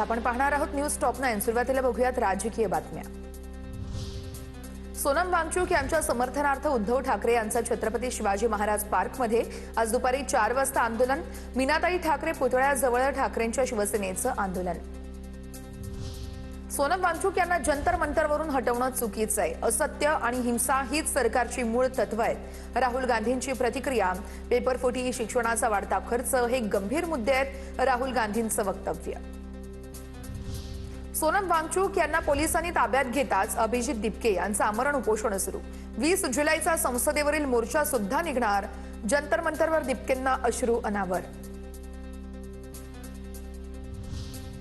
आपण पाहणार आहोत न्यूज टॉप 9। सुरुवातीला बघूयात राजकीय बातम्या। सोनम वांगचुक यांच्या समर्थनार्थ उद्धव ठाकरे यांचा छत्रपती शिवाजी महाराज पार्कमध्ये आज दुपारी 4 वाजता आंदोलन। मीनाताई ठाकरे पुतळ्याजवळ ठाकरेंच्या शिवसेनेचं आंदोलन। सोनम वांगचुक यांना जंतर मंतरवरून हटवणं चुकीचं आहे। असत्य आणि हिंसा हीच सरकारची मूळ तत्व आहेत। राहुल गांधींची प्रतिक्रिया। पेपरफुटी, शिक्षणाचा वाढता खर्च हे गंभीर मुद्दे आहेत। राहुल गांधींचं वक्तव्य। सोनम वांगचुक यांना पोलिसांनी ताब्यात घेताच अभिजित दिपके यांचं आमरण उपोषण सुरू। 20 जुलैचा संसदेवरील मोर्चा सुद्धा निघणार। जंतर मंतरवर दिपकेंना अश्रू अनावर।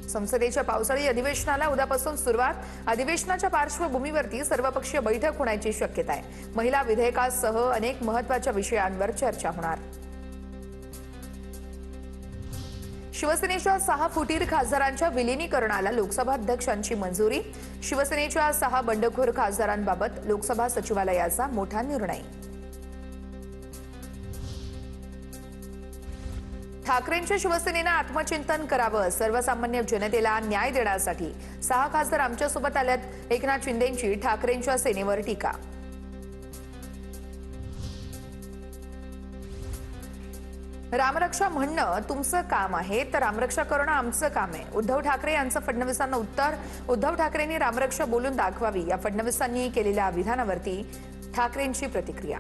संसदेच्या पावसाळी अधिवेशनाला उद्यापासून सुरुवात। अधिवेशनाच्या पार्श्वभूमीवरती सर्वपक्षीय बैठक होण्याची शक्यता आहे। महिला विधेयकासह अनेक महत्त्वाच्या विषयांवर चर्चा होणार। शिवसेनेच्या 6 फुटीर खासदारांच्या विलीनीकरणाला लोकसभा अध्यक्षांची मंजुरी। शिवसेनेच्या 6 बंडखोर खासदारांबाबत लोकसभा सचिवालयाचा मोठा निर्णय। ठाकरेंच्या शिवसेनेनं आत्मचिंतन करावं। सर्वसामान्य जनतेला न्याय देण्यासाठी 6 खासदार आमच्यासोबत आल्यात। एकनाथ शिंदेंची ठाकरेंच्या सेनेवर टीका। रामरक्षा म्हणणं तुमचं काम आहे तर रामरक्षा करणं आमचं काम आहे। उद्धव ठाकरे यांचं फडणवीसांना उत्तर। उद्धव ठाकरेंनी रामरक्षा बोलून दाखवावी। या फडणवीसांनी केलेल्या विधानावरती ठाकरेंची प्रतिक्रिया।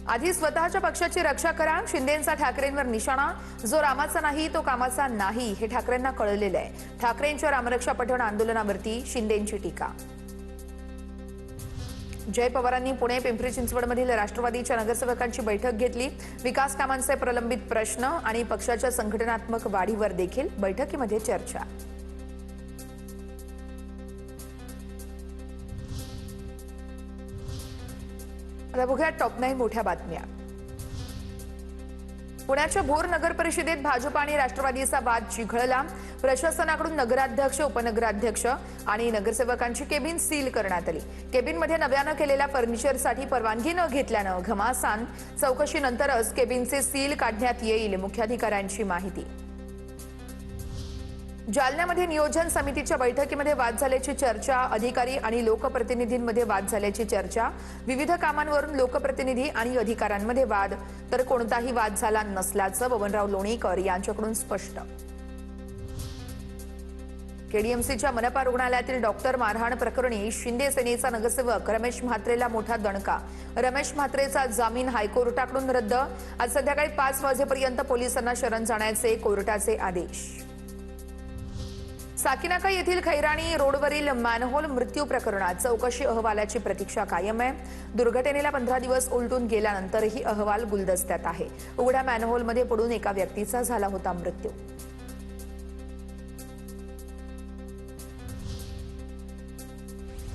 आधी स्वतःच्या पक्षाची रक्षा करा। शिंदेंचा ठाकरेंवर निशाणा। जो रामाचा नाही तो कामाचा नाही हे ठाकरेंना कळलेलं आहे। ठाकरेंच्या रामरक्षा पठण आंदोलनावरती शिंदेंची टीका। जय पवारांनी पुणे पिंपरी चिंचवडमधील राष्ट्रवादीच्या नगरसेवकांची बैठक घेतली। विकास कामांचे प्रलंबित प्रश्न आणि पक्षाच्या संघटनात्मक वाढीवर देखील बैठकीमध्ये चर्चा। आता बघूया टॉप 9 मोठ्या बातम्या। पुण्याच्या भोर नगर परिषदेत भाजप आणि राष्ट्रवादीचा वाद चिघळला। प्रशासनाकडून नगराध्यक्ष, उपनगराध्यक्ष आणि नगरसेवकांची केबिन सील करण्यात आली। केबिनमध्ये नव्यानं केलेल्या फर्निचरसाठी परवानगी न घेतल्यानं घमासान। चौकशीनंतरच केबिनचे सील काढण्यात येईल, मुख्याधिकाऱ्यांची माहिती। जालन्यामध्ये नियोजन समितीच्या बैठकीमध्ये वाद झाल्याची चर्चा। अधिकारी आणि लोकप्रतिनिधींमध्ये वाद झाल्याची चर्चा। विविध कामांवरून लोकप्रतिनिधी आणि अधिकाऱ्यांमध्ये वाद, तर कोणताही वाद झाला नसल्याचं बबनराव लोणीकर यांच्याकडून स्पष्ट। केडीएमसीच्या मनपा रुग्णालयातील डॉक्टर मारहाण प्रकरणी शिंदे सेनेचा नगरसेवक रमेश म्हात्रेला मोठा दणका। रमेश म्हात्रेचा जामीन हायकोर्टाकडून रद्द। आज संध्याकाळी 5 वाजेपर्यंत पोलिसांना शरण जाण्याचे कोर्टाचे आदेश। साकीनाका येथील खैराणी रोडवरील मॅनहोल मृत्यू प्रकरणात चौकशी अहवालाची प्रतीक्षा कायम आहे। दुर्घटनेला 15 दिवस उलटून गेल्यानंतरही अहवाल गुलदस्त्यात आहे। उघड्या मॅनहोलमध्ये पडून एका व्यक्तीचा झाला होता मृत्यू।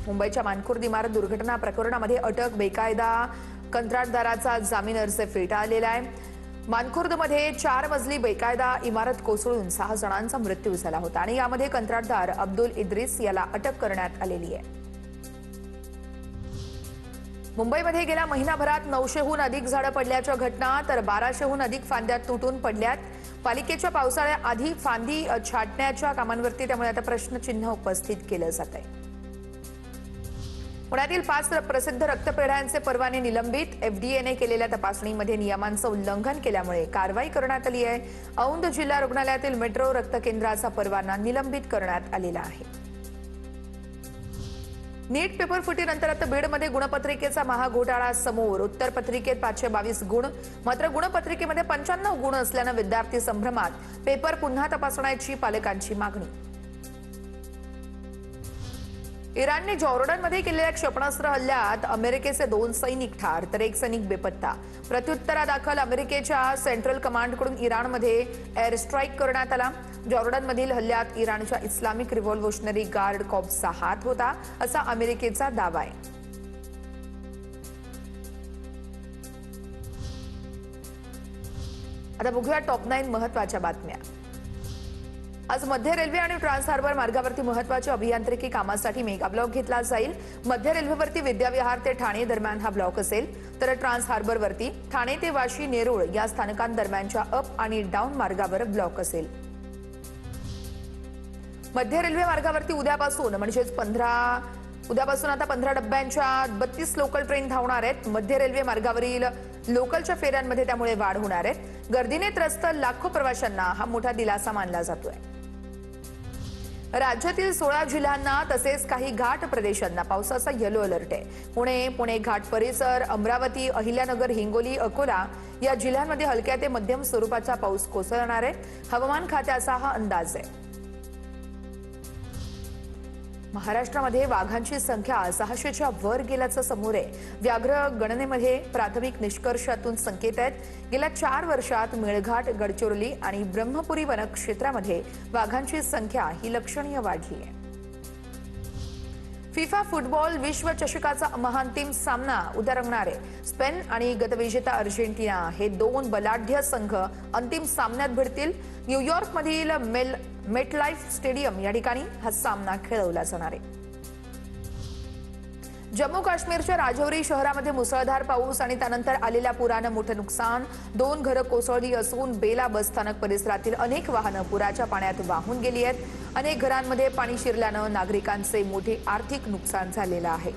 मुंबईच्या मानखुर्द इमारत दुर्घटना प्रकरणामध्ये अटक। बेकायदा कंत्राटदाराचा जामीन अर्ज फेटाळलेला आहे। मानखुर्दमध्ये 4 मजली बेकायदा इमारत कोसळून 6 जणांचा मृत्यू झाला होता आणि यामध्ये कंत्राटदार अब्दुल इद्रिस याला अटक करण्यात आलेली आहे। मुंबईमध्ये गेल्या महिनाभरात 900हून अधिक झाडं पडल्याच्या घटना, तर 1200हून अधिक फांद्या तुटून पडल्यात। पालिकेच्या पावसाळ्याआधी फांदी छाटण्याच्या कामांवरती त्यामुळे आता प्रश्नचिन्ह उपस्थित केलं जात आहे। पुण्यातील 5 प्रसिद्ध रक्तपेढ्यांचे परवाने निलंबित। एफडीएने केलेल्या तपासणीमध्ये नियमांचं उल्लंघन केल्यामुळे कारवाई करण्यात आली आहे। औंध जिल्हा रुग्णालयातील मेट्रो रक्त केंद्राचा परवाना निलंबित करण्यात आलेला आहे। नीट पेपर फुटीनंतर आता बीडमध्ये गुणपत्रिकेचा महाघोटाळा समोर। उत्तर पत्रिकेत 522 गुण, मात्र गुणपत्रिकेमध्ये 95 गुण असल्यानं विद्यार्थी संभ्रमात। पेपर पुन्हा तपासण्याची पालकांची मागणी। इराणने जॉर्डनमध्ये केलेल्या क्षेपणास्त्र हल्ल्यात अमेरिकेचे 2 सैनिक ठार, तर 1 सैनिक बेपत्ता। प्रत्युत्तरादाखल अमेरिकेच्या सेंट्रल कमांडकडून इराणमध्ये एअर स्ट्राईक करण्यात आला। जॉर्डनमधील हल्ल्यात इराणच्या इस्लामिक रिव्होल्यूशनरी गार्ड कॉर्प्सचा हात होता, असा अमेरिकेचा दावा आहे। आता बघूया टॉप 9 महत्त्वाच्या बातम्या। आज मध्य रेल्वे आणि ट्रान्स हार्बर मार्गावरती महत्त्वाच्या अभियांत्रिकी कामासाठी मेगा ब्लॉक घेतला जाईल। मध्य रेल्वेवरती विद्याविहार ते ठाणे दरम्यान हा ब्लॉक असेल, तर ट्रान्स हार्बरवरती ठाणे ते वाशी नेरुळ या स्थानकांदरम्यानच्या अप आणि डाऊन मार्गावर ब्लॉक असेल। मध्य रेल्वे मार्गावरती उद्यापासून आता 15 डब्यांच्या 32 लोकल ट्रेन धावणार आहेत। मध्य रेल्वे मार्गावरील लोकलच्या फेऱ्यांमध्ये त्यामुळे वाढ होणार आहे। गर्दीने त्रस्त लाखो प्रवाशांना हा मोठा दिलासा मानला जातोय। राज्यातील 16 जिल्ह्यांना तसेच काही घाट प्रदेशांना पावसाचा येलो अलर्ट आहे। पुणे घाट परिसर, अमरावती, अहिल्यानगर, हिंगोली, अकोला या जिल्ह्यांमध्ये हलक्या ते मध्यम स्वरूपाचा पाऊस कोसळणार आहे। हवामान खात्याचा हा अंदाज आहे। महाराष्ट्रामध्ये वाघांची संख्या 600च्या वर गेल्याचं समोर आहे। व्याघ्र गणनेमध्ये प्राथमिक निष्कर्षातून संकेत आहेत। गेल्या 4 वर्षात मेळघाट, गडचिरोली आणि ब्रह्मपुरी वनक्षेत्रामध्ये वाघांची संख्या ही लक्षणीय वाढली आहे। फिफा फुटबॉल विश्वचषकाचा महाअंतिम सामना उद्या रंगणार आहे। स्पेन आणि गतविजेता अर्जेंटिना हे 2 बलाढ्य संघ अंतिम सामन्यात भिडतील। न्यूयॉर्कमधील मेटलाईफ स्टेडियम या ठिकाणी हा सामना खेळवला जाणार आहे। जम्मू काश्मीरच्या राजौरी शहरामध्ये मुसळधार पाऊस आणि त्यानंतर आलेल्या पुरानं मोठं नुकसान। 2 घरं कोसळली असून बेला बसस्थानक परिसरातील अनेक वाहनं पुराच्या पाण्यात वाहून गेली आहेत। अनेक घरांमध्ये पाणी शिरल्यानं नागरिकांचे मोठे आर्थिक नुकसान झालेलं आहे।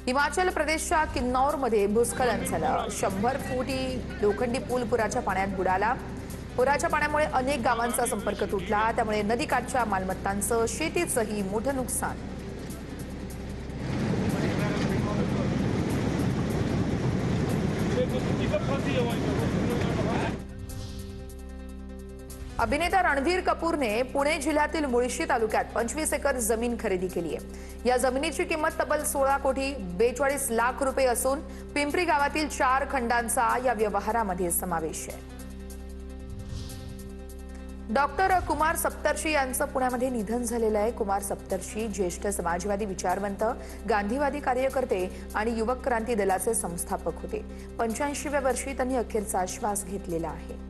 हिमाचल प्रदेशच्या किन्नौरमध्ये भूस्खलन झालं। 100 फुटी लोखंडी पूल पुराच्या पाण्यात बुडाला। पुराच्या पाण्यामुळे अनेक गावांचा संपर्क तुटला, त्यामुळे नदीकाठच्या मालमत्तांचं, शेतीचंही मोठं नुकसान। अभिनेता रणधीर कपूरने पुणे जिल्ह्यातील मुळशी तालुक्यात 25 एकर जमीन खरेदी केली आहे। या जमिनीची किंमत तब्बल 16 कोटी 42 लाख रुपये असून पिंपरी गावातील 4 खंडांचा या व्यवहारामध्ये समावेश आहे। डॉक्टर कुमार सप्तर्षी यांचं पुण्यामध्ये निधन झालेलं आहे। कुमार सप्तर्षी ज्येष्ठ समाजवादी विचारवंत, गांधीवादी कार्यकर्ते आणि युवक क्रांती दलाचे संस्थापक होते। 85व्या वर्षी त्यांनी अखेरचा श्वास घेतलेला आहे।